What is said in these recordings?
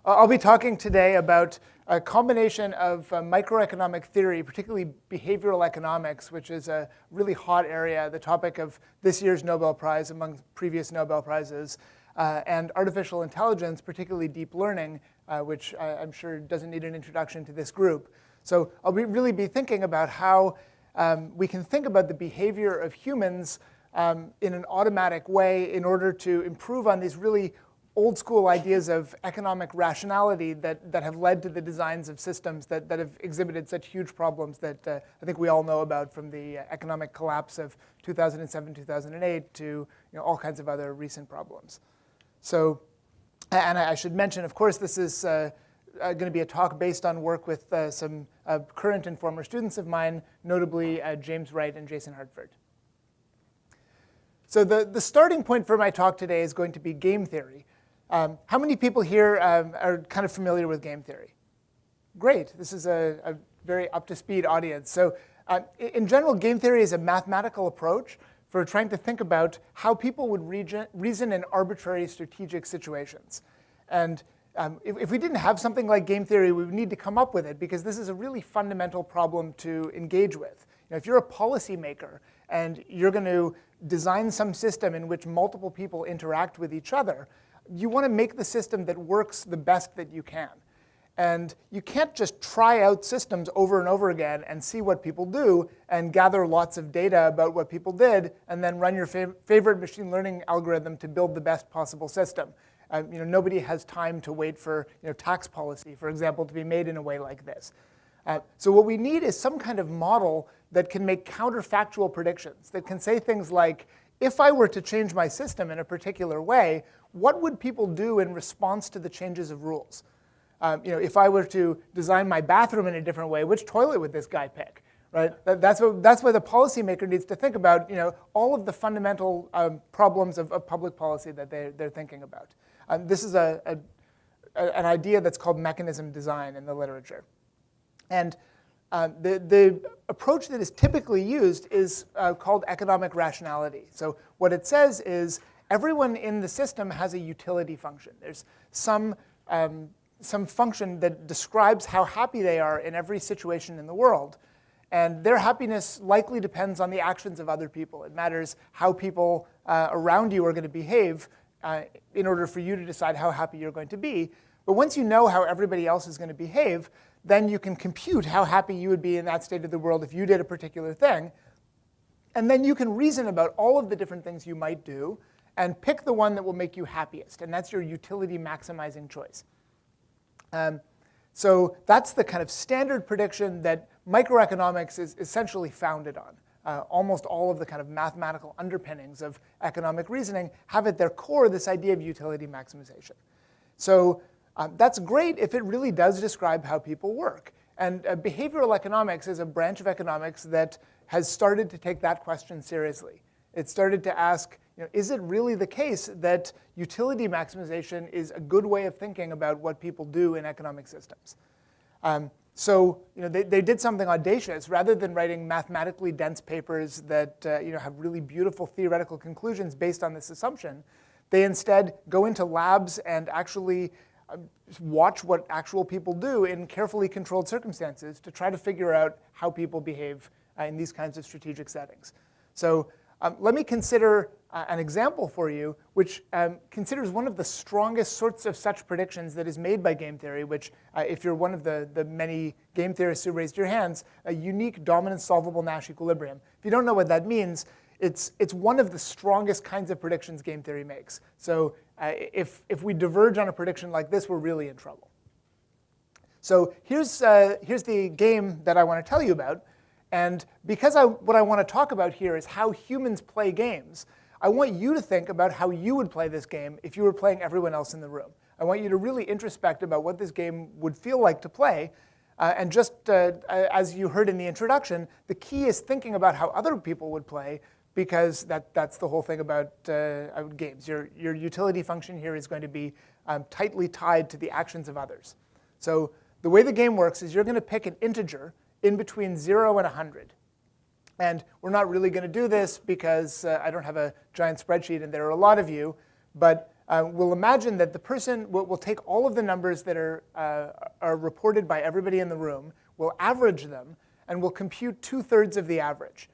I'll be talking today about a combination of microeconomic theory, particularly behavioral economics, which is a really hot area, the topic of this year's Nobel Prize among previous Nobel Prizes, and artificial intelligence, particularly deep learning, which I'm sure doesn't need an introduction to this group. So I'll really be thinking about how we can think about the behavior of humans in an automatic way in order to improve on these really old school ideas of economic rationality that have led to the designs of systems that have exhibited such huge problems that I think we all know about, from the economic collapse of 2007, 2008 to all kinds of other recent problems. So, and I should mention, of course, this is going to be a talk based on work with some current and former students of mine, notably James Wright and Jason Hartford. So the starting point for my talk today is going to be game theory. How many people here are kind of familiar with game theory? Great. This is a very up-to-speed audience. So in general, game theory is a mathematical approach for trying to think about how people would reason in arbitrary strategic situations. And if we didn't have something like game theory, we would need to come up with it, because this is a really fundamental problem to engage with. If you're a policymaker and you're going to design some system in which multiple people interact with each other, you want to make the system that works the best that you can. And you can't just try out systems over and over again and see what people do and gather lots of data about what people did and then run your favorite machine learning algorithm to build the best possible system. Nobody has time to wait for tax policy, for example, to be made in a way like this. So what we need is some kind of model that can make counterfactual predictions, that can say things like, if I were to change my system in a particular way, what would people do in response to the changes of rules? If I were to design my bathroom in a different way, which toilet would this guy pick? Right? That's what the policymaker needs to think about. All of the fundamental problems of public policy that they're thinking about. This is an idea that's called mechanism design in the literature. And the approach that is typically used is called economic rationality. So what it says is everyone in the system has a utility function. There's some function that describes how happy they are in every situation in the world. And their happiness likely depends on the actions of other people. It matters how people around you are going to behave in order for you to decide how happy you're going to be. But once you know how everybody else is going to behave, then you can compute how happy you would be in that state of the world if you did a particular thing. And then you can reason about all of the different things you might do and pick the one that will make you happiest. And that's your utility maximizing choice. So that's the kind of standard prediction that microeconomics is essentially founded on. Almost all of the kind of mathematical underpinnings of economic reasoning have at their core this idea of utility maximization. So that's great if it really does describe how people work. And behavioral economics is a branch of economics that has started to take that question seriously. It started to ask, is it really the case that utility maximization is a good way of thinking about what people do in economic systems? So they did something audacious. Rather than writing mathematically dense papers that have really beautiful theoretical conclusions based on this assumption, they instead go into labs and actually watch what actual people do in carefully controlled circumstances to try to figure out how people behave in these kinds of strategic settings. So let me consider an example for you, which considers one of the strongest sorts of such predictions that is made by game theory, which, if you're one of the many game theorists who raised your hands, a unique dominant solvable Nash equilibrium. If you don't know what that means, it's one of the strongest kinds of predictions game theory makes. So if we diverge on a prediction like this, we're really in trouble. So here's the game that I want to tell you about. And because what I want to talk about here is how humans play games, I want you to think about how you would play this game if you were playing everyone else in the room. I want you to really introspect about what this game would feel like to play. And just as you heard in the introduction, the key is thinking about how other people would play, because that's the whole thing about games. Your utility function here is going to be tightly tied to the actions of others. So the way the game works is you're going to pick an integer in between 0 and 100. And we're not really going to do this because I don't have a giant spreadsheet and there are a lot of you. But we'll imagine that the person will take all of the numbers that are reported by everybody in the room, we'll average them, and we'll compute 2/3 of the average.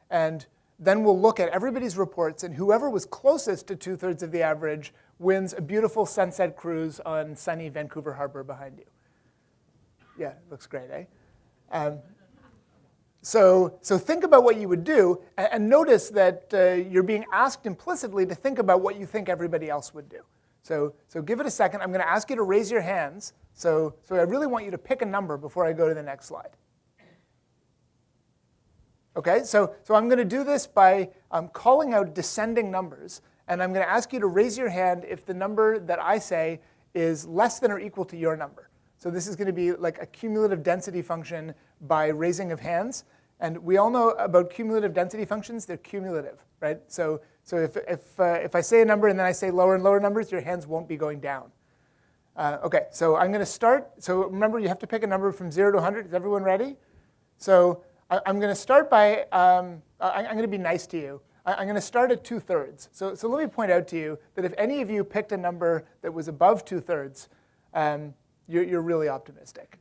And then we'll look at everybody's reports, and whoever was closest to 2/3 of the average wins a beautiful sunset cruise on sunny Vancouver Harbor behind you. Yeah, looks great, eh? So think about what you would do, and notice that you're being asked implicitly to think about what you think everybody else would do. So give it a second. I'm going to ask you to raise your hands. So I really want you to pick a number before I go to the next slide. OK, so I'm going to do this by calling out descending numbers. And I'm going to ask you to raise your hand if the number that I say is less than or equal to your number. So this is going to be like a cumulative density function by raising of hands. And we all know about cumulative density functions. They're cumulative, right? So if I say a number and then I say lower and lower numbers, your hands won't be going down. OK, so I'm going to start. So remember, you have to pick a number from 0 to 100. Is everyone ready? So I'm going to start by, I'm going to be nice to you. I'm going to start at 2/3. So let me point out to you that if any of you picked a number that was above 2/3, you're really optimistic.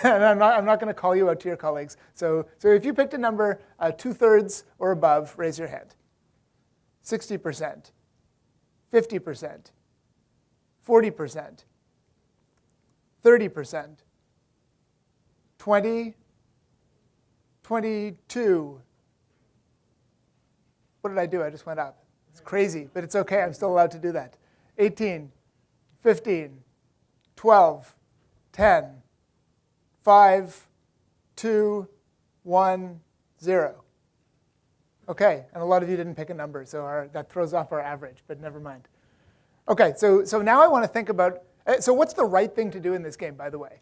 And I'm not going to call you out to your colleagues. So if you picked a number 2/3 or above, raise your hand. 60%, 50%, 40%, 30%, 20, 22. What did I do? I just went up. It's crazy, but it's OK. I'm still allowed to do that. 18, 15, 12, 10, 5, 2, 1, 0. OK, and a lot of you didn't pick a number, so that throws off our average, but never mind. OK, so now I want to think about, so what's the right thing to do in this game, by the way?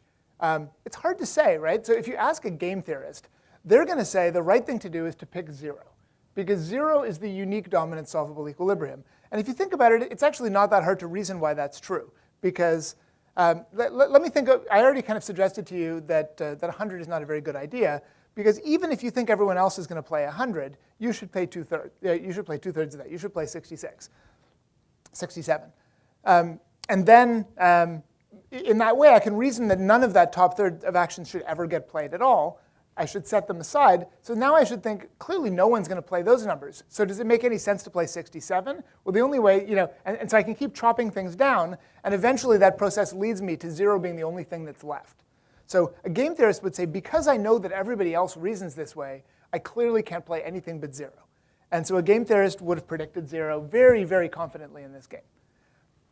It's hard to say, right? So if you ask a game theorist, they're going to say the right thing to do is to pick 0. Because 0 is the unique dominant solvable equilibrium. And if you think about it, it's actually not that hard to reason why that's true. Because let me think. I already kind of suggested to you that 100 is not a very good idea. Because even if you think everyone else is going to play 100, you should play 2/3. You should play 2/3 of that. You should play 66, 67. And then in that way, I can reason that none of that top third of actions should ever get played at all. I should set them aside. So now I should think, clearly no one's going to play those numbers. So does it make any sense to play 67? Well, the only way, and so I can keep chopping things down. And eventually that process leads me to 0 being the only thing that's left. So a game theorist would say, because I know that everybody else reasons this way, I clearly can't play anything but 0. And so a game theorist would have predicted 0 very, very confidently in this game.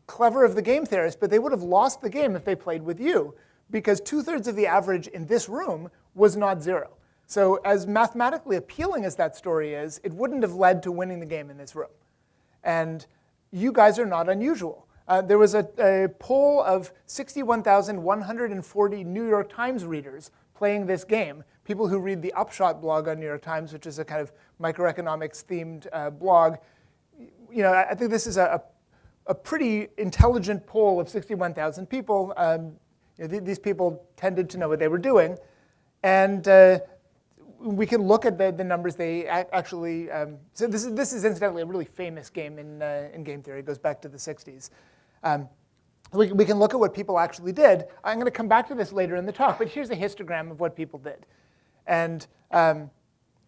Clever of the game theorist, but they would have lost the game if they played with you. Because 2/3 of the average in this room was not 0. So as mathematically appealing as that story is, it wouldn't have led to winning the game in this room. And you guys are not unusual. There was a poll of 61,140 New York Times readers playing this game, people who read the Upshot blog on New York Times, which is a kind of microeconomics-themed blog. I think this is a pretty intelligent poll of 61,000 people. These people tended to know what they were doing. And we can look at the numbers they actually. So this is incidentally a really famous game in game theory. It goes back to the 60s. We can look at what people actually did. I'm going to come back to this later in the talk, but here's a histogram of what people did. And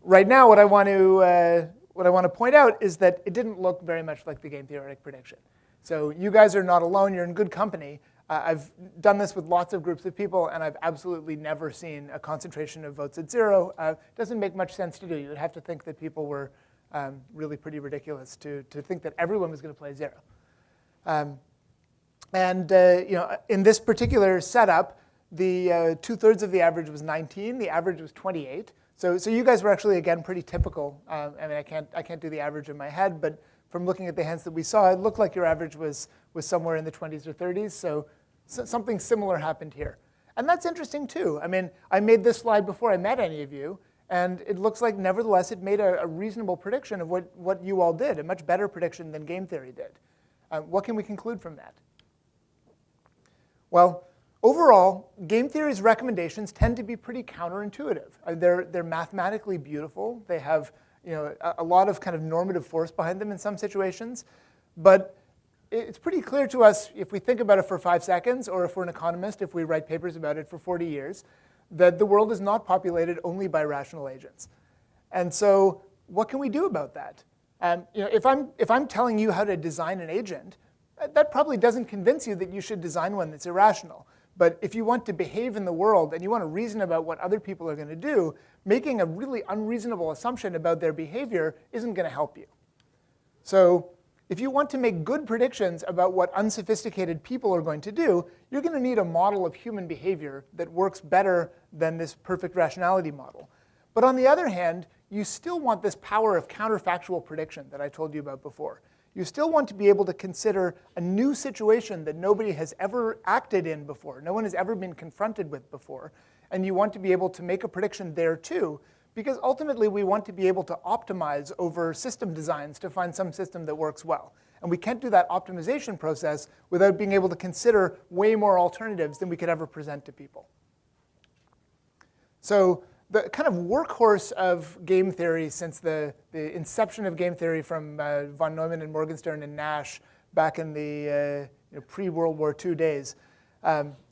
right now, what I want to point out is that it didn't look very much like the game theoretic prediction. So you guys are not alone. You're in good company. I've done this with lots of groups of people, and I've absolutely never seen a concentration of votes at 0. It doesn't make much sense to do. You would have to think that people were really pretty ridiculous to think that everyone was going to play 0. In this particular setup, the 2/3 of the average was 19. The average was 28. So you guys were actually, again, pretty typical. I mean, I can't do the average in my head, but from looking at the hands that we saw, it looked like your average was somewhere in the 20s or 30s. So something similar happened here. And that's interesting, too. I mean, I made this slide before I met any of you. And it looks like, nevertheless, it made a reasonable prediction of what you all did, a much better prediction than game theory did. What can we conclude from that? Well, overall, game theory's recommendations tend to be pretty counterintuitive. They're mathematically beautiful. They have a lot of kind of normative force behind them in some situations. But it's pretty clear to us, if we think about it for 5 seconds, or if we're an economist, if we write papers about it for 40 years, that the world is not populated only by rational agents. And so what can we do about that? If I'm telling you how to design an agent, that probably doesn't convince you that you should design one that's irrational. But if you want to behave in the world and you want to reason about what other people are going to do, making a really unreasonable assumption about their behavior isn't going to help you. So if you want to make good predictions about what unsophisticated people are going to do, you're going to need a model of human behavior that works better than this perfect rationality model. But on the other hand, you still want this power of counterfactual prediction that I told you about before. You still want to be able to consider a new situation that nobody has ever acted in before, no one has ever been confronted with before, and you want to be able to make a prediction there too, because ultimately we want to be able to optimize over system designs to find some system that works well. And we can't do that optimization process without being able to consider way more alternatives than we could ever present to people. So the kind of workhorse of game theory since the inception of game theory from von Neumann and Morgenstern and Nash back in the pre-World War II days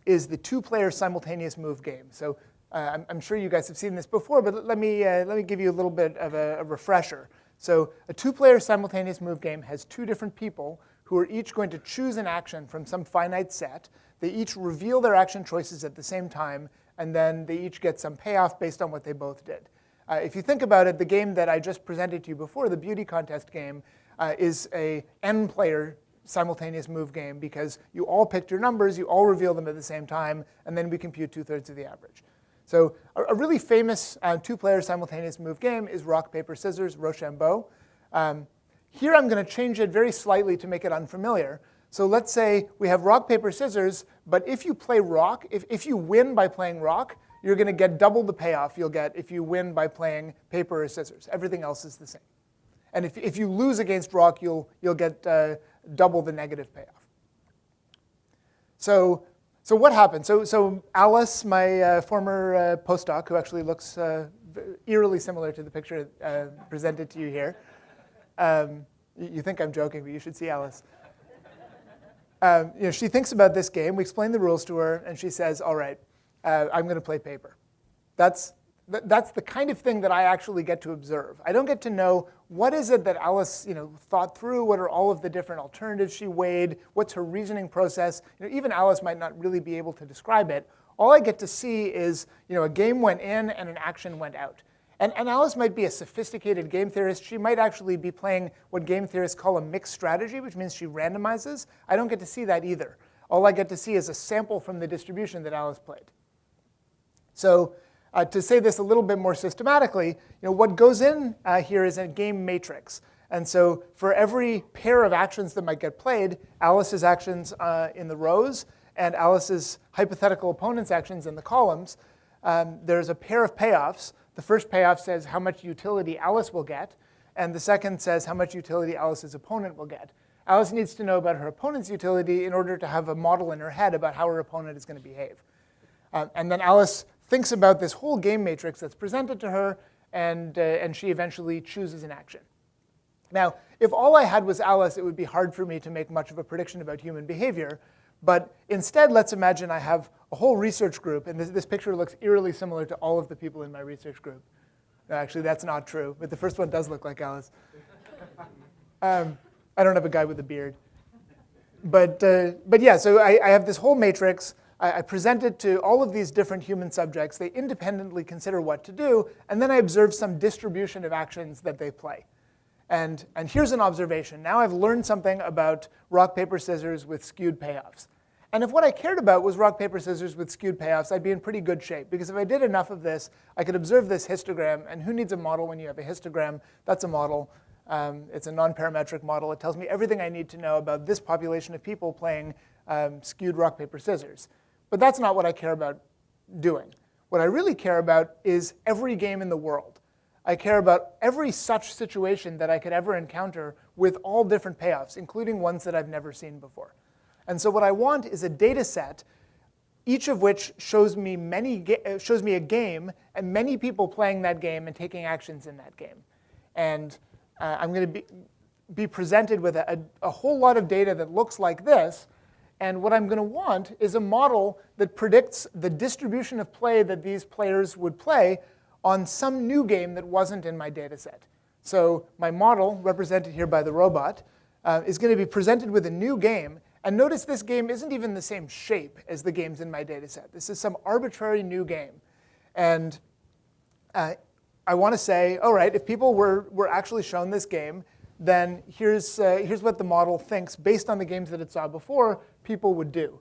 is the two-player simultaneous move game. So I'm sure you guys have seen this before, but let me give you a little bit of a refresher. So a two-player simultaneous move game has two different people who are each going to choose an action from some finite set. They each reveal their action choices at the same time, and then they each get some payoff based on what they both did. If you think about it, the game that I just presented to you before, the beauty contest game, is a n-player simultaneous move game because you all picked your numbers, you all reveal them at the same time, and then we compute 2/3 of the average. So a really famous two-player simultaneous move game is rock, paper, scissors, Rochambeau. Here I'm going to change it very slightly to make it unfamiliar. So let's say we have rock, paper, scissors, but if you play rock, if you win by playing rock, you're going to get double the payoff you'll get if you win by playing paper or scissors. Everything else is the same. And if you lose against rock, you'll get double the negative payoff. So what happened? So Alice, my former postdoc, who actually looks eerily similar to the picture presented to you here. You think I'm joking, but you should see Alice. She thinks about this game. We explain the rules to her, and she says, all right, I'm going to play paper. That's the kind of thing that I actually get to observe. I don't get to know what is it that Alice thought through, what are all of the different alternatives she weighed, what's her reasoning process. Even Alice might not really be able to describe it. All I get to see is a game went in and an action went out. And Alice might be a sophisticated game theorist. She might actually be playing what game theorists call a mixed strategy, which means she randomizes. I don't get to see that either. All I get to see is a sample from the distribution that Alice played. So to say this a little bit more systematically, what goes in here is a game matrix. And so for every pair of actions that might get played, Alice's actions in the rows and Alice's hypothetical opponent's actions in the columns, there's a pair of payoffs. The first payoff says how much utility Alice will get, and the second says how much utility Alice's opponent will get. Alice needs to know about her opponent's utility in order to have a model in her head about how her opponent is going to behave. And then Alice thinks about this whole game matrix that's presented to her, and she eventually chooses an action. Now, if all I had was Alice, it would be hard for me to make much of a prediction about human behavior. But instead, let's imagine I have a whole research group. And this picture looks eerily similar to all of the people in my research group. No, actually, that's not true. But the first one does look like Alice. I don't have a guy with a beard. But yeah, so I have this whole matrix. I present it to all of these different human subjects. They independently consider what to do. And then I observe some distribution of actions that they play. And here's an observation. Now I've learned something about rock, paper, scissors with skewed payoffs. And if what I cared about was rock, paper, scissors with skewed payoffs, I'd be in pretty good shape. Because if I did enough of this, I could observe this histogram. And who needs a model when you have a histogram? That's a model. It's a non-parametric model. It tells me everything I need to know about this population of people playing skewed rock, paper, scissors. But that's not what I care about doing. What I really care about is every game in the world. I care about every such situation that I could ever encounter with all different payoffs, including ones that I've never seen before. And so what I want is a data set, each of which shows me a game and many people playing that game and taking actions in that game. And be presented with a whole lot of data that looks like this. And what I'm going to want is a model that predicts the distribution of play that these players would play on some new game that wasn't in my data set. So my model, represented here by the robot, is going to be presented with a new game. And notice this game isn't even the same shape as the games in my data set. This is some arbitrary new game. And I want to say, all right, if people were actually shown this game, then here's what the model thinks, based on the games that it saw before, people would do.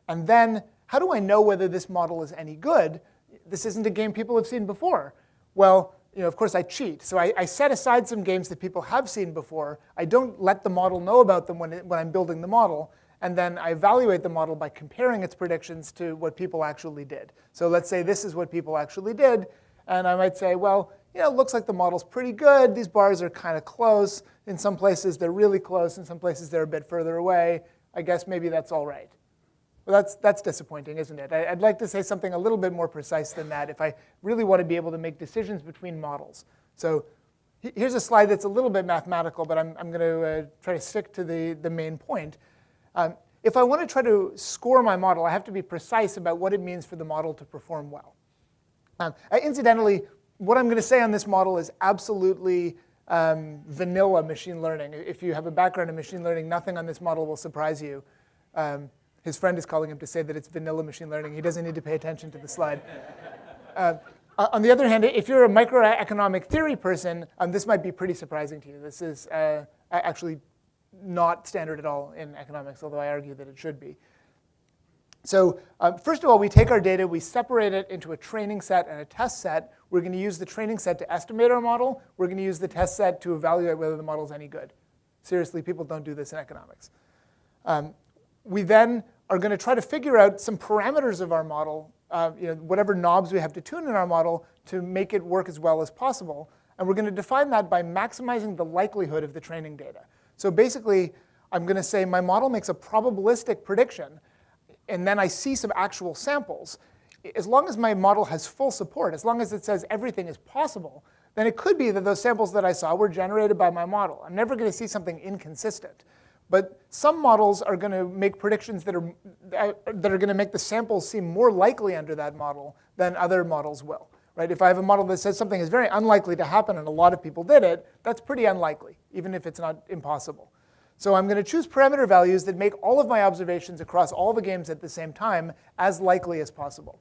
And then how do I know whether this model is any good? This isn't a game people have seen before. Well, of course, I cheat. So I set aside some games that people have seen before. I don't let the model know about them when I'm building the model. And then I evaluate the model by comparing its predictions to what people actually did. So let's say this is what people actually did. And I might say, well, it looks like the model's pretty good. These bars are kind of close. In some places, they're really close. In some places, they're a bit further away. I guess maybe that's all right. Well, that's disappointing, isn't it? I'd like to say something a little bit more precise than that if I really want to be able to make decisions between models. So here's a slide that's a little bit mathematical, but I'm going to try to stick to the main point. If I want to try to score my model, I have to be precise about what it means for the model to perform well. Incidentally, what I'm going to say on this model is absolutely vanilla machine learning. If you have a background in machine learning, nothing on this model will surprise you. His friend is calling him to say that it's vanilla machine learning. He doesn't need to pay attention to the slide. On the other hand, if you're a microeconomic theory person, this might be pretty surprising to you. This is actually not standard at all in economics, although I argue that it should be. So first of all, we take our data, we separate it into a training set and a test set. We're going to use the training set to estimate our model. We're going to use the test set to evaluate whether the model is any good. Seriously, people don't do this in economics. We then are going to try to figure out some parameters of our model, whatever knobs we have to tune in our model to make it work as well as possible. And we're going to define that by maximizing the likelihood of the training data. So basically, I'm going to say my model makes a probabilistic prediction, and then I see some actual samples. As long as my model has full support, as long as it says everything is possible, then it could be that those samples that I saw were generated by my model. I'm never going to see something inconsistent. But some models are going to make predictions that are going to make the samples seem more likely under that model than other models will. Right? If I have a model that says something is very unlikely to happen and a lot of people did it, that's pretty unlikely, even if it's not impossible. So I'm going to choose parameter values that make all of my observations across all the games at the same time as likely as possible.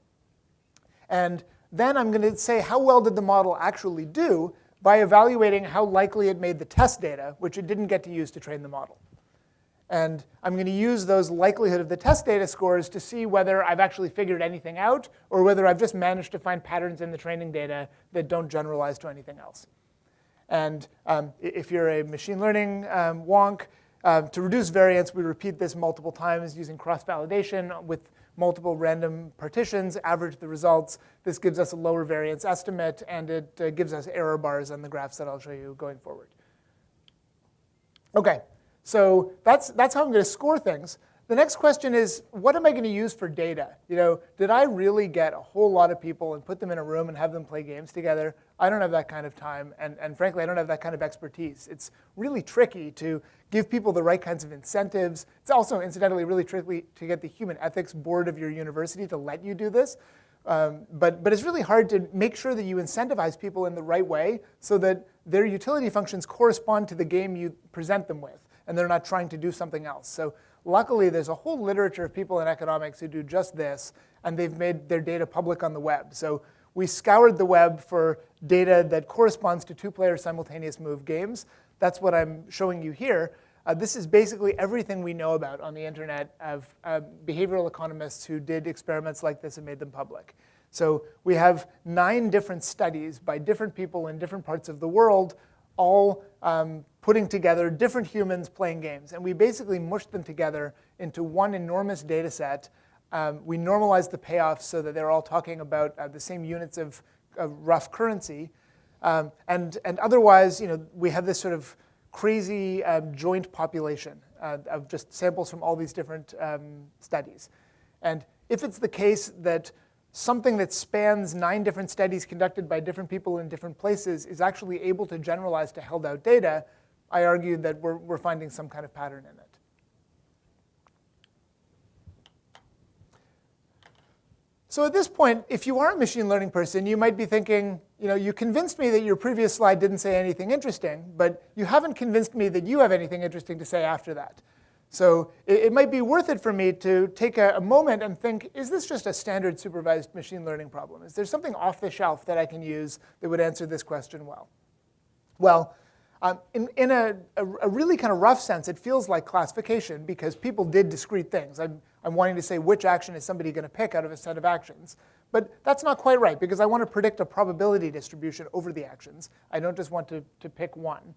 And then I'm going to say how well did the model actually do by evaluating how likely it made the test data, which it didn't get to use to train the model. And I'm going to use those likelihood of the test data scores to see whether I've actually figured anything out or whether I've just managed to find patterns in the training data that don't generalize to anything else. And if you're a machine learning wonk, to reduce variance, we repeat this multiple times using cross-validation with multiple random partitions, average the results. This gives us a lower variance estimate, and it gives us error bars on the graphs that I'll show you going forward. OK. So that's how I'm going to score things. The next question is, what am I going to use for data? Did I really get a whole lot of people and put them in a room and have them play games together? I don't have that kind of time. And frankly, I don't have that kind of expertise. It's really tricky to give people the right kinds of incentives. It's also, incidentally, really tricky to get the human ethics board of your university to let you do this. But it's really hard to make sure that you incentivize people in the right way so that their utility functions correspond to the game you present them with, and they're not trying to do something else. So luckily, there's a whole literature of people in economics who do just this, and they've made their data public on the web. So we scoured the web for data that corresponds to two-player simultaneous-move games. That's what I'm showing you here. This is basically everything we know about on the internet of behavioral economists who did experiments like this and made them public. So we have 9 different studies by different people in different parts of the world, all putting together different humans playing games. And we basically mushed them together into one enormous data set. We normalized the payoffs so that they're all talking about the same units of rough currency. And otherwise, we have this sort of crazy joint population of just samples from all these different studies. And if it's the case that something that spans 9 different studies conducted by different people in different places is actually able to generalize to held out data, I argued that we're finding some kind of pattern in it. So at this point, if you are a machine learning person, you might be thinking, you convinced me that your previous slide didn't say anything interesting, but you haven't convinced me that you have anything interesting to say after that. So it might be worth it for me to take a moment and think, is this just a standard supervised machine learning problem? Is there something off the shelf that I can use that would answer this question well? Well, in a really kind of rough sense, it feels like classification because people did discrete things. I'm wanting to say which action is somebody going to pick out of a set of actions. But that's not quite right, because I want to predict a probability distribution over the actions. I don't just want to pick one.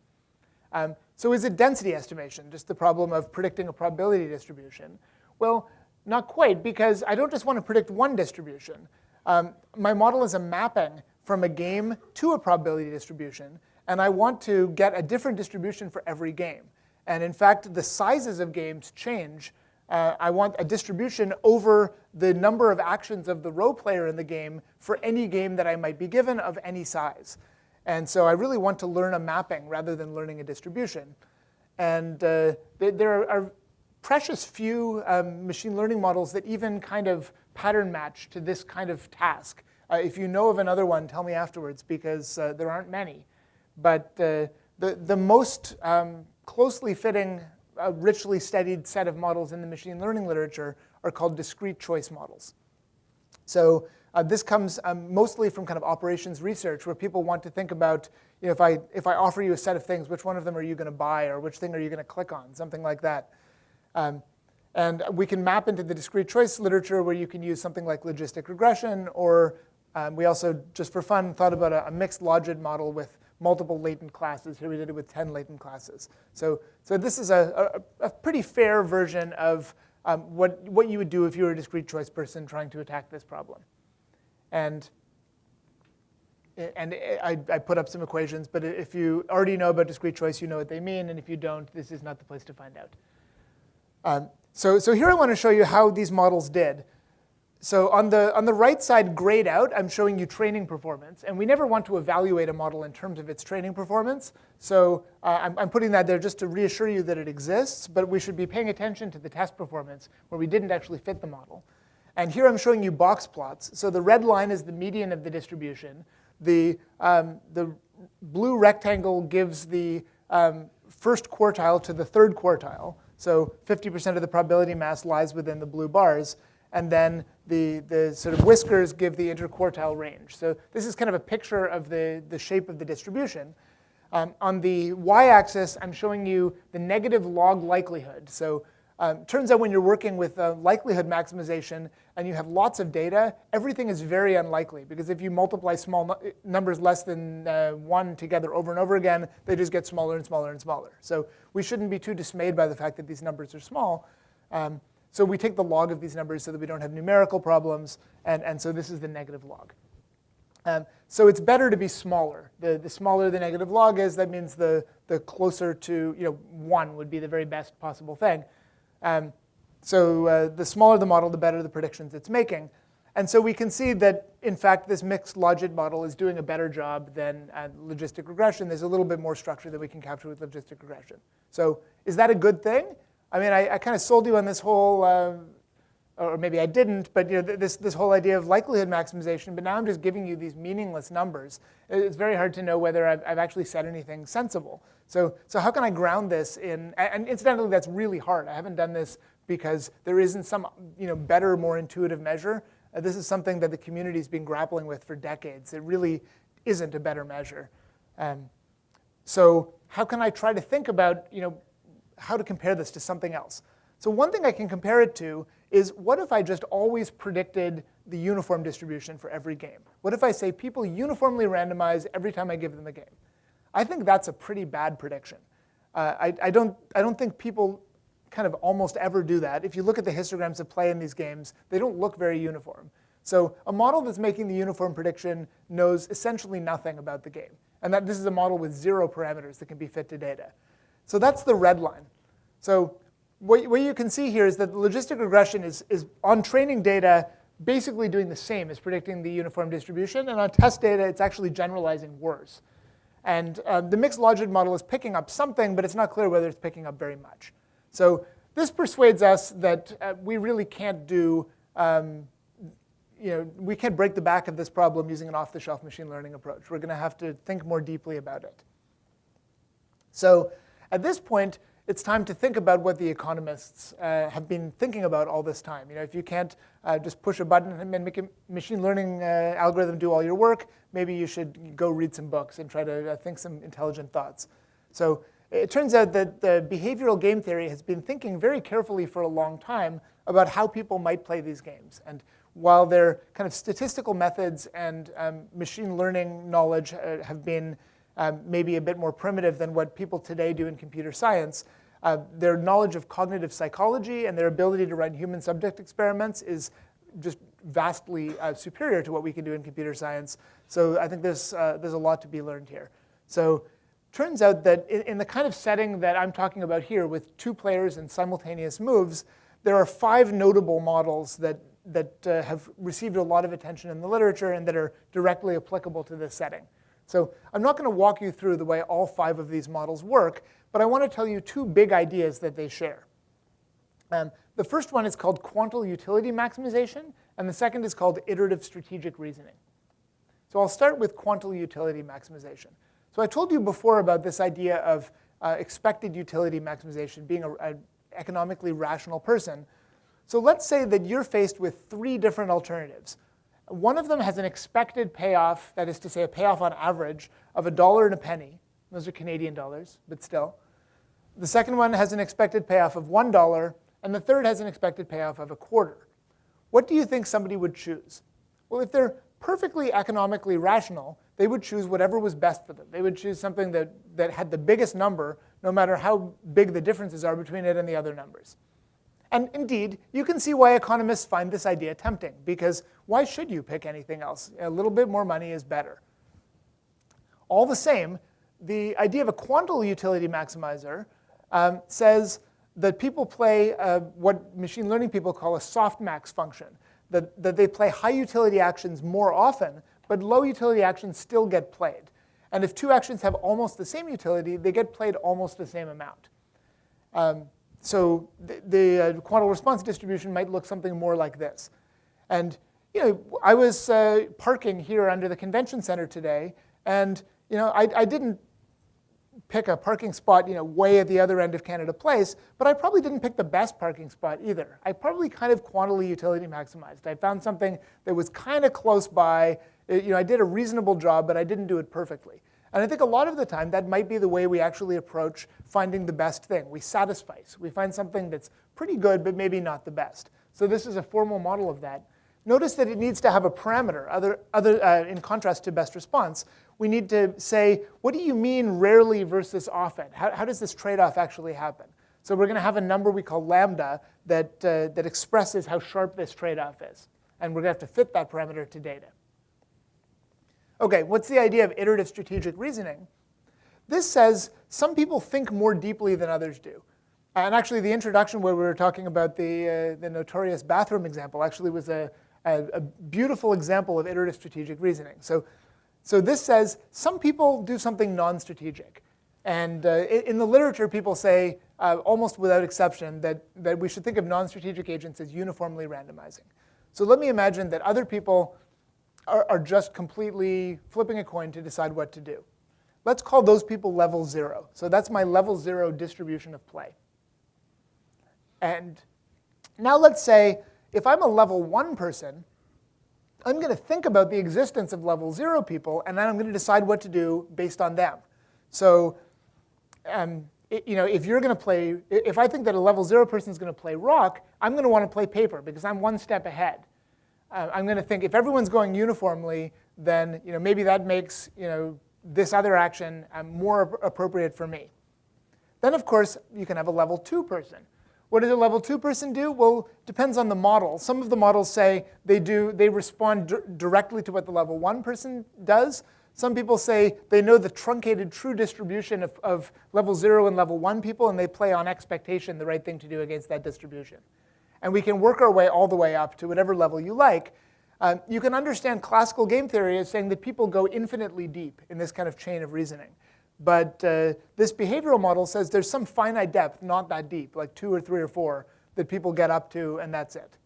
So is it density estimation, just the problem of predicting a probability distribution? Well, not quite, because I don't just want to predict one distribution. My model is a mapping from a game to a probability distribution. And I want to get a different distribution for every game. And in fact, the sizes of games change. I want a distribution over the number of actions of the row player in the game for any game that I might be given of any size. And so I really want to learn a mapping rather than learning a distribution. And there are precious few machine learning models that even kind of pattern match to this kind of task. If you know of another one, tell me afterwards, because there aren't many. But the most closely fitting, richly studied set of models in the machine learning literature are called discrete choice models. So this comes mostly from kind of operations research, where people want to think about, if I offer you a set of things, which one of them are you going to buy, or which thing are you going to click on, something like that. And we can map into the discrete choice literature, where you can use something like logistic regression, or we also, just for fun, thought about a mixed logit model with multiple latent classes. Here we did it with 10 latent classes. So this is a pretty fair version of what you would do if you were a discrete choice person trying to attack this problem. And I put up some equations. But if you already know about discrete choice, you know what they mean. And if you don't, this is not the place to find out. So here I want to show you how these models did. So on the right side, grayed out, I'm showing you training performance. And we never want to evaluate a model in terms of its training performance. So I'm putting that there just to reassure you that it exists. But we should be paying attention to the test performance, where we didn't actually fit the model. And here I'm showing you box plots. So the red line is the median of the distribution. The blue rectangle gives the first quartile to the third quartile. So 50% of the probability mass lies within the blue bars. And then the sort of whiskers give the interquartile range. So this is kind of a picture of the shape of the distribution. On the y-axis, I'm showing you the negative log likelihood. So it turns out when you're working with likelihood maximization and you have lots of data, everything is very unlikely. Because if you multiply small numbers less than 1 together over and over again, they just get smaller and smaller and smaller. So we shouldn't be too dismayed by the fact that these numbers are small. So we take the log of these numbers so that we don't have numerical problems. And so this is the negative log. So it's better to be smaller. The smaller the negative log is, that means the closer to 1 would be the very best possible thing. So the smaller the model, the better the predictions it's making. And so we can see that, in fact, this mixed logit model is doing a better job than logistic regression. There's a little bit more structure that we can capture with logistic regression. So is that a good thing? I mean, I kind of sold you on this whole, or maybe I didn't, but this whole idea of likelihood maximization. But now I'm just giving you these meaningless numbers. It's very hard to know whether I've actually said anything sensible. So how can I ground this in? And incidentally, that's really hard. I haven't done this because there isn't some better, more intuitive measure. This is something that the community's been grappling with for decades. It really isn't a better measure. So how can I try to think about how to compare this to something else? So one thing I can compare it to is, what if I just always predicted the uniform distribution for every game? What if I say people uniformly randomize every time I give them a game? I think that's a pretty bad prediction. I don't think people kind of almost ever do that. If you look at the histograms of play in these games, they don't look very uniform. So a model that's making the uniform prediction knows essentially nothing about the game. And that this is a model with 0 parameters that can be fit to data. So that's the red line. So what you can see here is that the logistic regression is on training data basically doing the same as predicting the uniform distribution. And on test data, it's actually generalizing worse. And the mixed logic model is picking up something, but it's not clear whether it's picking up very much. So this persuades us that we really can't do, we can't break the back of this problem using an off-the-shelf machine learning approach. We're going to have to think more deeply about it. So at this point, it's time to think about what the economists have been thinking about all this time. If you can't just push a button and make a machine learning algorithm do all your work, maybe you should go read some books and try to think some intelligent thoughts. So it turns out that the behavioral game theory has been thinking very carefully for a long time about how people might play these games. And while their kind of statistical methods and machine learning knowledge have been maybe a bit more primitive than what people today do in computer science, their knowledge of cognitive psychology and their ability to run human subject experiments is just vastly superior to what we can do in computer science. So I think there's a lot to be learned here. So turns out that in the kind of setting that I'm talking about here with 2 players and simultaneous moves, there are 5 notable models that have received a lot of attention in the literature and that are directly applicable to this setting. So I'm not going to walk you through the way all 5 of these models work, but I want to tell you 2 big ideas that they share. The first one is called quantal utility maximization, and the second is called iterative strategic reasoning. So I'll start with quantal utility maximization. So I told you before about this idea of expected utility maximization, being an economically rational person. So let's say that you're faced with 3 different alternatives. One of them has an expected payoff, that is to say a payoff on average, of $1 and a penny. Those are Canadian dollars, but still. The second one has an expected payoff of $1, and the third has an expected payoff of a quarter. What do you think somebody would choose? Well, if they're perfectly economically rational, they would choose whatever was best for them. They would choose something that had the biggest number, no matter how big the differences are between it and the other numbers. And indeed, you can see why economists find this idea tempting, because why should you pick anything else? A little bit more money is better. All the same, the idea of a quantal utility maximizer says that people play what machine learning people call a softmax function, that they play high utility actions more often, but low utility actions still get played. And if 2 actions have almost the same utility, they get played almost the same amount. So the quantal response distribution might look something more like this. And I was parking here under the convention center today, and I didn't pick a parking spot way at the other end of Canada Place, but I probably didn't pick the best parking spot either. I probably kind of quantally utility maximized. I found something that was kind of close by. I did a reasonable job, but I didn't do it perfectly. And I think a lot of the time, that might be the way we actually approach finding the best thing. We satisfice. We find something that's pretty good, but maybe not the best. So this is a formal model of that. Notice that it needs to have a parameter. In contrast to best response, we need to say, what do you mean rarely versus often? How does this trade-off actually happen? So we're going to have a number we call lambda that expresses how sharp this trade-off is. And we're going to have to fit that parameter to data. OK, what's the idea of iterative strategic reasoning? This says some people think more deeply than others do. And actually, the introduction where we were talking about the notorious bathroom example actually was a beautiful example of iterative strategic reasoning. So this says some people do something non-strategic. And in the literature, people say, almost without exception, that we should think of non-strategic agents as uniformly randomizing. So let me imagine that other people are just completely flipping a coin to decide what to do. Let's call those people level 0. So that's my level 0 distribution of play. And now let's say if I'm a level 1 person, I'm going to think about the existence of level 0 people, and then I'm going to decide what to do based on them. So if you're going to play, if I think that a level 0 person is going to play rock, I'm going to want to play paper because I'm 1 step ahead. I'm going to think if everyone's going uniformly, then maybe that makes this other action more appropriate for me. Then, of course, you can have a level 2 person. What does a level 2 person do? Well, it depends on the model. Some of the models say they respond directly to what the level 1 person does. Some people say they know the truncated true distribution of level 0 and level 1 people, and they play on expectation the right thing to do against that distribution. And we can work our way all the way up to whatever level you like. you can understand classical game theory as saying that people go infinitely deep in this kind of chain of reasoning. But this behavioral model says there's some finite depth, not that deep, like 2 or 3 or 4, that people get up to, and that's it.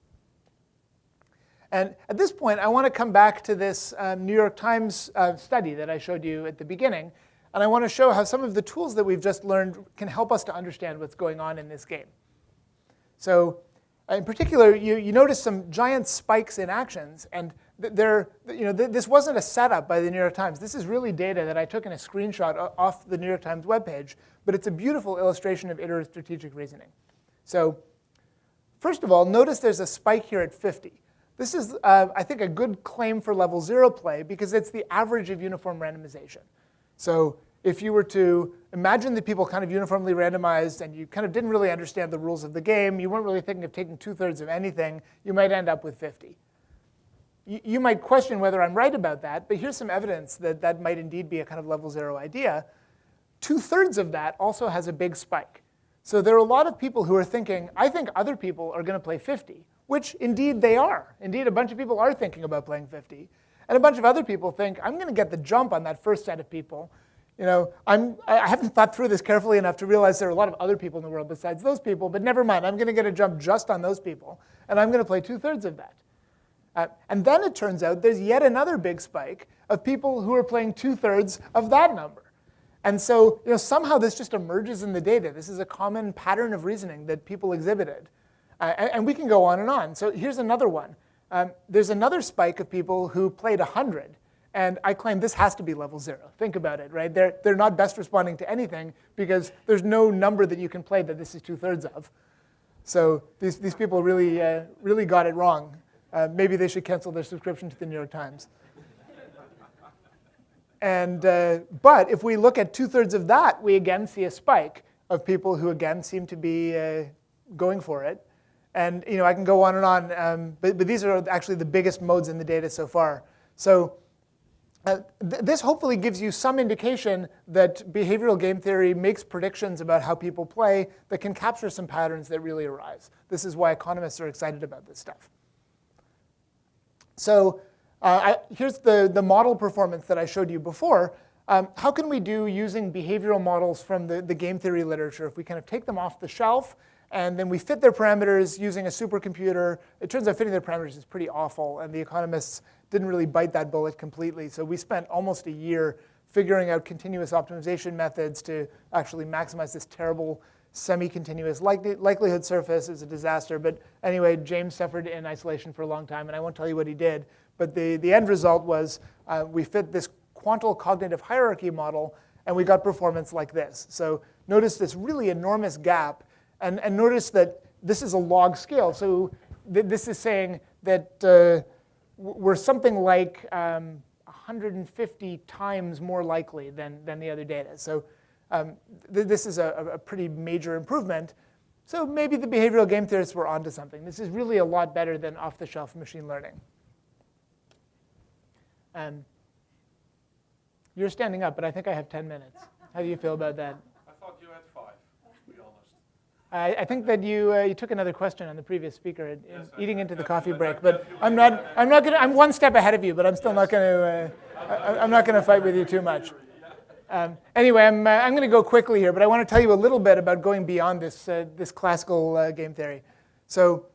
And at this point, I want to come back to this New York Times study that I showed you at the beginning. And I want to show how some of the tools that we've just learned can help us to understand what's going on in this game. So in particular, you notice some giant spikes in actions. And this wasn't a setup by the New York Times. This is really data that I took in a screenshot off the New York Times webpage. But it's a beautiful illustration of iterative strategic reasoning. So first of all, notice there's a spike here at 50. This is, I think, a good claim for level 0 play because it's the average of uniform randomization. So if you were to imagine that people kind of uniformly randomized and you kind of didn't really understand the rules of the game, you weren't really thinking of taking 2/3 of anything, you might end up with 50. You might question whether I'm right about that, but here's some evidence that that might indeed be a kind of level 0 idea. 2/3 of that also has a big spike. So there are a lot of people who are thinking, I think other people are going to play 50. Which indeed they are. Indeed, a bunch of people are thinking about playing 50. And a bunch of other people think, I'm going to get the jump on that first set of people. I haven't thought through this carefully enough to realize there are a lot of other people in the world besides those people, but never mind, I'm going to get a jump just on those people. And I'm going to play 2/3 of that. And then it turns out there's yet another big spike of people who are playing 2/3 of that number. And so somehow this just emerges in the data. This is a common pattern of reasoning that people exhibited. And we can go on and on. So here's another one. There's another spike of people who played 100. And I claim this has to be level 0. Think about it, right? They're not best responding to anything because there's no number that you can play that this is 2/3 of. So these people really got it wrong. Maybe they should cancel their subscription to the New York Times. And but if we look at 2/3 of that, we again see a spike of people who again seem to be going for it. And I can go on and on, but these are actually the biggest modes in the data so far. So this hopefully gives you some indication that behavioral game theory makes predictions about how people play that can capture some patterns that really arise. This is why economists are excited about this stuff. So here's the model performance that I showed you before. How can we do using behavioral models from the game theory literature if we kind of take them off the shelf and then we fit their parameters using a supercomputer? It turns out fitting their parameters is pretty awful, and the economists didn't really bite that bullet completely. So we spent almost a year figuring out continuous optimization methods to actually maximize this terrible semi-continuous likelihood surface. It was a disaster. But anyway, James suffered in isolation for a long time, and I won't tell you what he did. But the end result was we fit this quantal cognitive hierarchy model, and we got performance like this. So notice this really enormous gap. And notice that this is a log scale. So this is saying that we're something like 150 times more likely than the other data. So this is a pretty major improvement. So maybe the behavioral game theorists were onto something. This is really a lot better than off-the-shelf machine learning. You're standing up, but I think I have 10 minutes. How do you feel about that? I thought you had 5, to be honest. I think that you took another question on the previous speaker, eating into the coffee break. But I'm not going to. I'm one step ahead of you, but I'm still not going to. I'm not going to fight with you too much. Anyway, I'm going to go quickly here, but I want to tell you a little bit about going beyond this classical game theory. So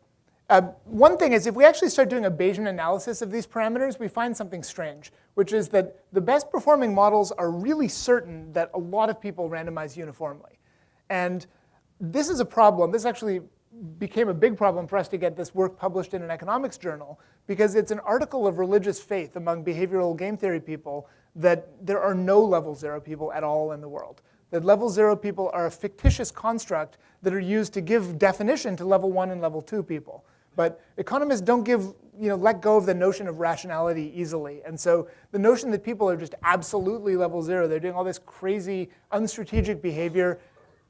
one thing is, if we actually start doing a Bayesian analysis of these parameters, we find something strange, which is that the best performing models are really certain that a lot of people randomize uniformly. And this is a problem. This actually became a big problem for us to get this work published in an economics journal, because it's an article of religious faith among behavioral game theory people that there are no level 0 people at all in the world. That level 0 people are a fictitious construct that are used to give definition to level 1 and level 2 people. But economists don't let go of the notion of rationality easily. And so the notion that people are just absolutely level 0, they're doing all this crazy unstrategic behavior,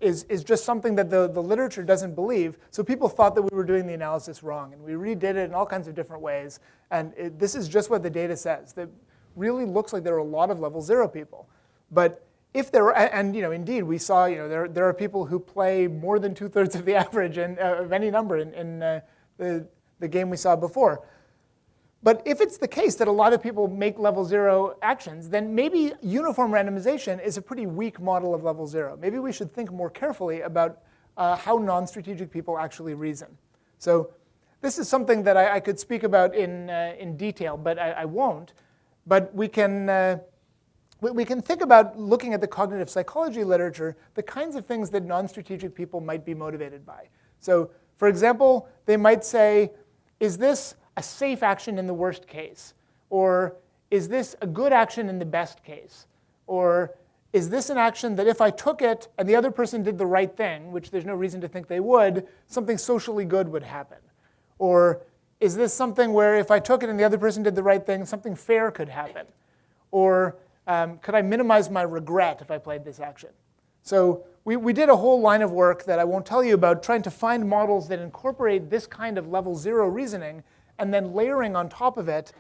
is just something that the literature doesn't believe. So people thought that we were doing the analysis wrong. And we redid it in all kinds of different ways. And this is just what the data says. That really looks like there are a lot of level 0 people. But if there are, and indeed, we saw there are people who play more than 2/3 of the average of any number in the game we saw before. But if it's the case that a lot of people make level 0 actions, then maybe uniform randomization is a pretty weak model of level 0. Maybe we should think more carefully about how non-strategic people actually reason. So this is something that I could speak about in detail, but I won't. But we can think about looking at the cognitive psychology literature, the kinds of things that non-strategic people might be motivated by. So for example, they might say, is this a safe action in the worst case? Or is this a good action in the best case? Or is this an action that if I took it and the other person did the right thing, which there's no reason to think they would, something socially good would happen? Or is this something where if I took it and the other person did the right thing, something fair could happen? Or could I minimize my regret if I played this action? So we did a whole line of work that I won't tell you about, trying to find models that incorporate this kind of level 0 reasoning, and then layering on top of it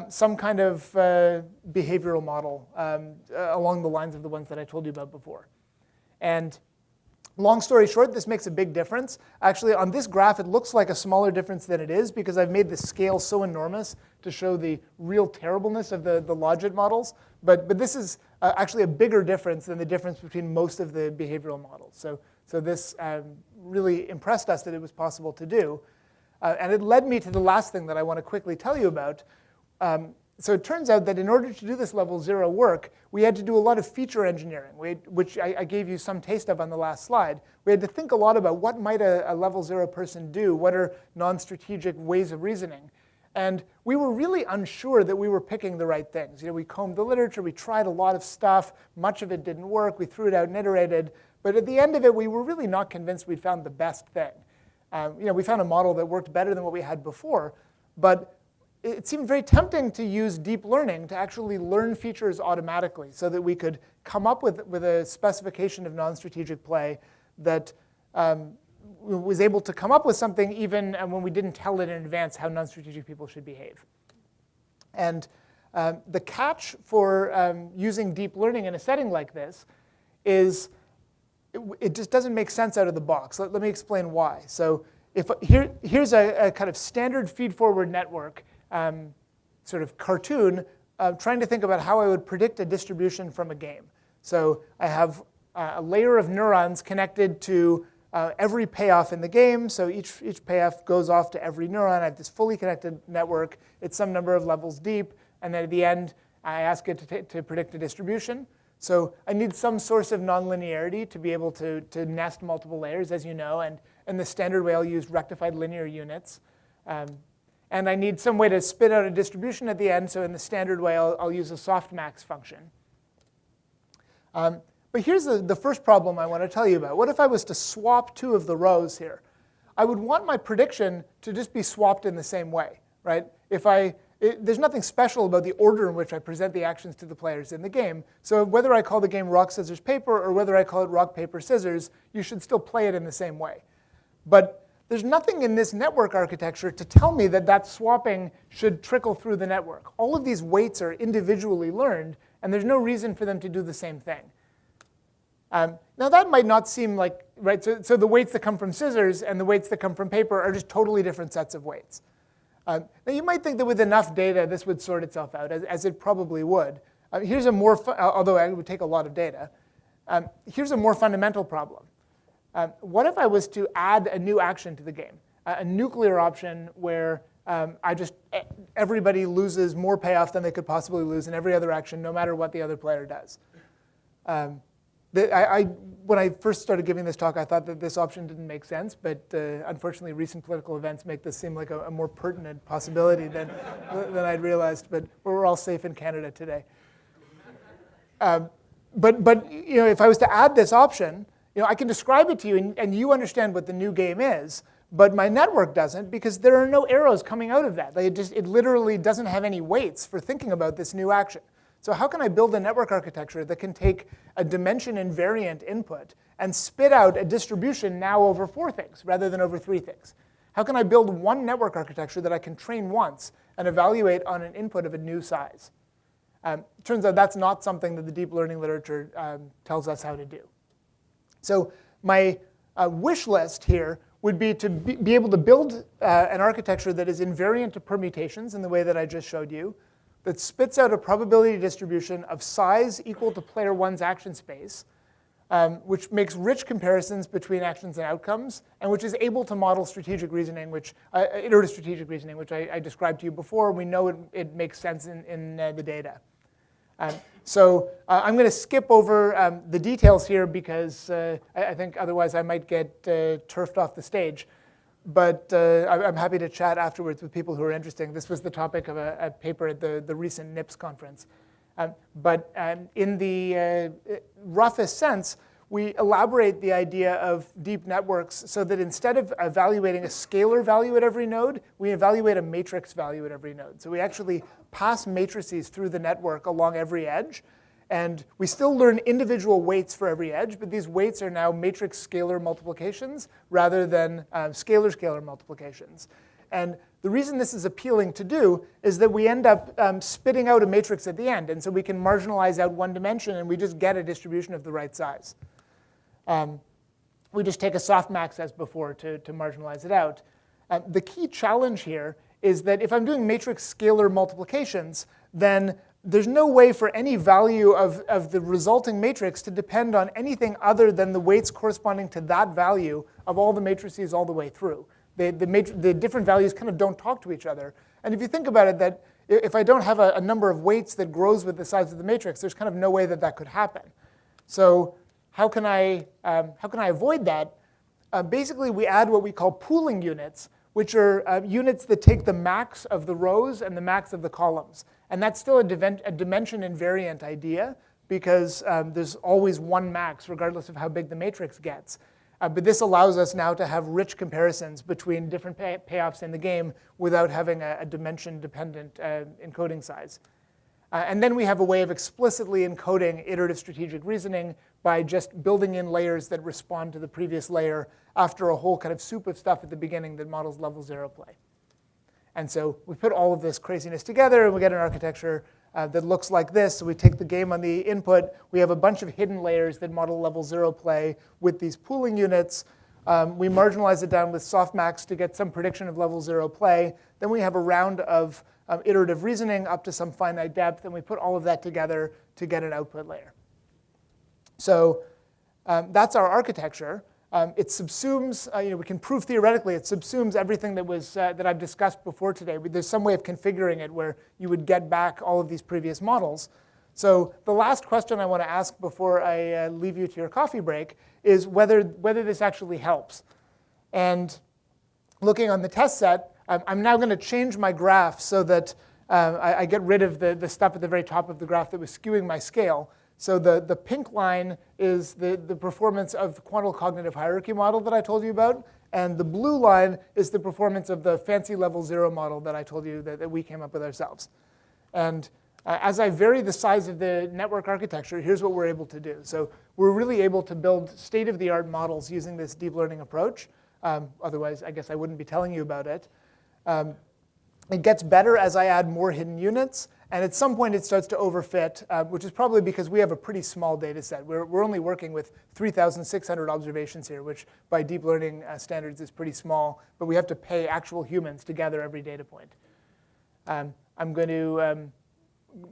some kind of behavioral model along the lines of the ones that I told you about before. And long story short, this makes a big difference. Actually, on this graph, it looks like a smaller difference than it is because I've made the scale so enormous to show the real terribleness of the logit models. But this is actually a bigger difference than the difference between most of the behavioral models. So this really impressed us that it was possible to do. And it led me to the last thing that I want to quickly tell you about. So it turns out that in order to do this level 0 work, we had to do a lot of feature engineering, which I gave you some taste of on the last slide. We had to think a lot about what might a level 0 person do, what are non-strategic ways of reasoning. And we were really unsure that we were picking the right things. We combed the literature, we tried a lot of stuff, much of it didn't work, we threw it out and iterated. But at the end of it, we were really not convinced we'd found the best thing. We found a model that worked better than what we had before, but it seemed very tempting to use deep learning to actually learn features automatically so that we could come up with a specification of non-strategic play that was able to come up with something even when we didn't tell it in advance how non-strategic people should behave. And the catch for using deep learning in a setting like this is it just doesn't make sense out of the box. Let me explain why. So here's a kind of standard feed-forward network sort of cartoon trying to think about how I would predict a distribution from a game. So I have a layer of neurons connected to every payoff in the game. So each payoff goes off to every neuron. I have this fully connected network. It's some number of levels deep. And then at the end, I ask it to predict a distribution. So I need some source of nonlinearity to be able to nest multiple layers, as you know. And in the standard way, I'll use rectified linear units. And I need some way to spit out a distribution at the end. So in the standard way, I'll use a softmax function. But here's the first problem I want to tell you about. What if I was to swap two of the rows here? I would want my prediction to just be swapped in the same way, right? There's nothing special about the order in which I present the actions to the players in the game. So whether I call the game rock, scissors, paper, or whether I call it rock, paper, scissors, you should still play it in the same way. But there's nothing in this network architecture to tell me that that swapping should trickle through the network. All of these weights are individually learned, and there's no reason for them to do the same thing. Now that might not seem like, right, so the weights that come from scissors and the weights that come from paper are just totally different sets of weights. Now you might think that with enough data, this would sort itself out, as it probably would. Here's a more, although it would take a lot of data. Here's a more fundamental problem. What if I was to add a new action to the game, a nuclear option where everybody loses more payoff than they could possibly lose in every other action, no matter what the other player does? When I first started giving this talk, I thought that this option didn't make sense. But unfortunately, recent political events make this seem like a more pertinent possibility than I'd realized. But we're all safe in Canada today. But if I was to add this option, I can describe it to you, and you understand what the new game is. But my network doesn't, because there are no arrows coming out of that. It literally doesn't have any weights for thinking about this new action. So how can I build a network architecture that can take a dimension invariant input and spit out a distribution now over 4 things rather than over 3 things? How can I build one network architecture that I can train once and evaluate on an input of a new size? Turns out that's not something that the deep learning literature tells us how to do. So my wish list here would be to be able to build an architecture that is invariant to permutations in the way that I just showed you, that spits out a probability distribution of size equal to player one's action space, which makes rich comparisons between actions and outcomes, and which is able to model strategic reasoning, iterative strategic reasoning, which I described to you before. We know it makes sense in the data. So I'm going to skip over the details here because I think otherwise I might get turfed off the stage. But I'm happy to chat afterwards with people who are interested. This was the topic of a paper at the recent NIPS conference. But in the roughest sense, we elaborate the idea of deep networks so that instead of evaluating a scalar value at every node, we evaluate a matrix value at every node. So we actually pass matrices through the network along every edge. And we still learn individual weights for every edge, but these weights are now matrix scalar multiplications rather than scalar multiplications. And the reason this is appealing to do is that we end up spitting out a matrix at the end. And so we can marginalize out one dimension, and we just get a distribution of the right size. We just take a softmax as before to marginalize it out. The key challenge here is that if I'm doing matrix scalar multiplications, then there's no way for any value of the resulting matrix to depend on anything other than the weights corresponding to that value of all the matrices all the way through. The different values kind of don't talk to each other. And if you think about it, that if I don't have a number of weights that grows with the size of the matrix, there's kind of no way that that could happen. So how can I avoid that? Basically, we add what we call pooling units, which are units that take the max of the rows and the max of the columns. And that's still a dimension invariant idea, because there's always one max, regardless of how big the matrix gets. But this allows us now to have rich comparisons between different payoffs in the game without having a dimension-dependent encoding size. And then we have a way of explicitly encoding iterative strategic reasoning by just building in layers that respond to the previous layer after a whole kind of soup of stuff at the beginning that models level 0 play. And so we put all of this craziness together, and we get an architecture that looks like this. So we take the game on the input. We have a bunch of hidden layers that model level 0 play with these pooling units. We marginalize it down with softmax to get some prediction of level 0 play. Then we have a round of iterative reasoning up to some finite depth, and we put all of that together to get an output layer. So that's our architecture. It subsumes, we can prove theoretically, it subsumes everything that I've discussed before today. There's some way of configuring it where you would get back all of these previous models. So the last question I want to ask before I leave you to your coffee break is whether this actually helps. And looking on the test set, I'm now going to change my graph so that I get rid of the stuff at the very top of the graph that was skewing my scale. So the pink line is the performance of the quantal cognitive hierarchy model that I told you about. And the blue line is the performance of the fancy level 0 model that I told you that we came up with ourselves. And as I vary the size of the network architecture, here's what we're able to do. So we're really able to build state-of-the-art models using this deep learning approach. Otherwise, I guess I wouldn't be telling you about it. It gets better as I add more hidden units. And at some point, it starts to overfit, which is probably because we have a pretty small data set. We're only working with 3,600 observations here, which by deep learning standards is pretty small. But we have to pay actual humans to gather every data point. I'm going to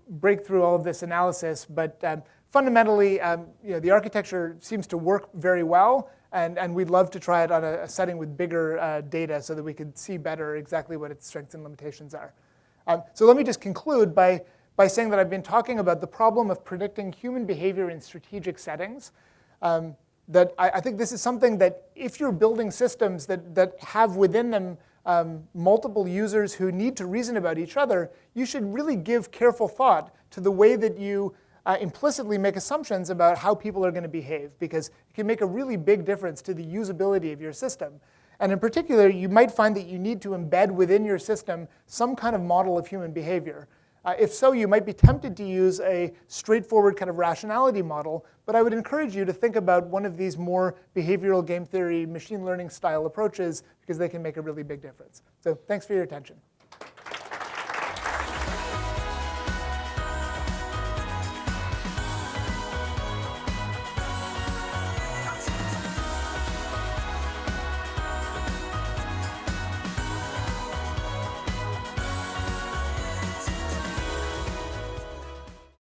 break through all of this analysis. But fundamentally, the architecture seems to work very well. And we'd love to try it on a setting with bigger data so that we could see better exactly what its strengths and limitations are. So let me just conclude by saying that I've been talking about the problem of predicting human behavior in strategic settings. That I think this is something that if you're building systems that have within them multiple users who need to reason about each other, you should really give careful thought to the way that you implicitly make assumptions about how people are going to behave, because it can make a really big difference to the usability of your system. And in particular, you might find that you need to embed within your system some kind of model of human behavior. If so, you might be tempted to use a straightforward kind of rationality model. But I would encourage you to think about one of these more behavioral game theory, machine learning style approaches, because they can make a really big difference. So thanks for your attention.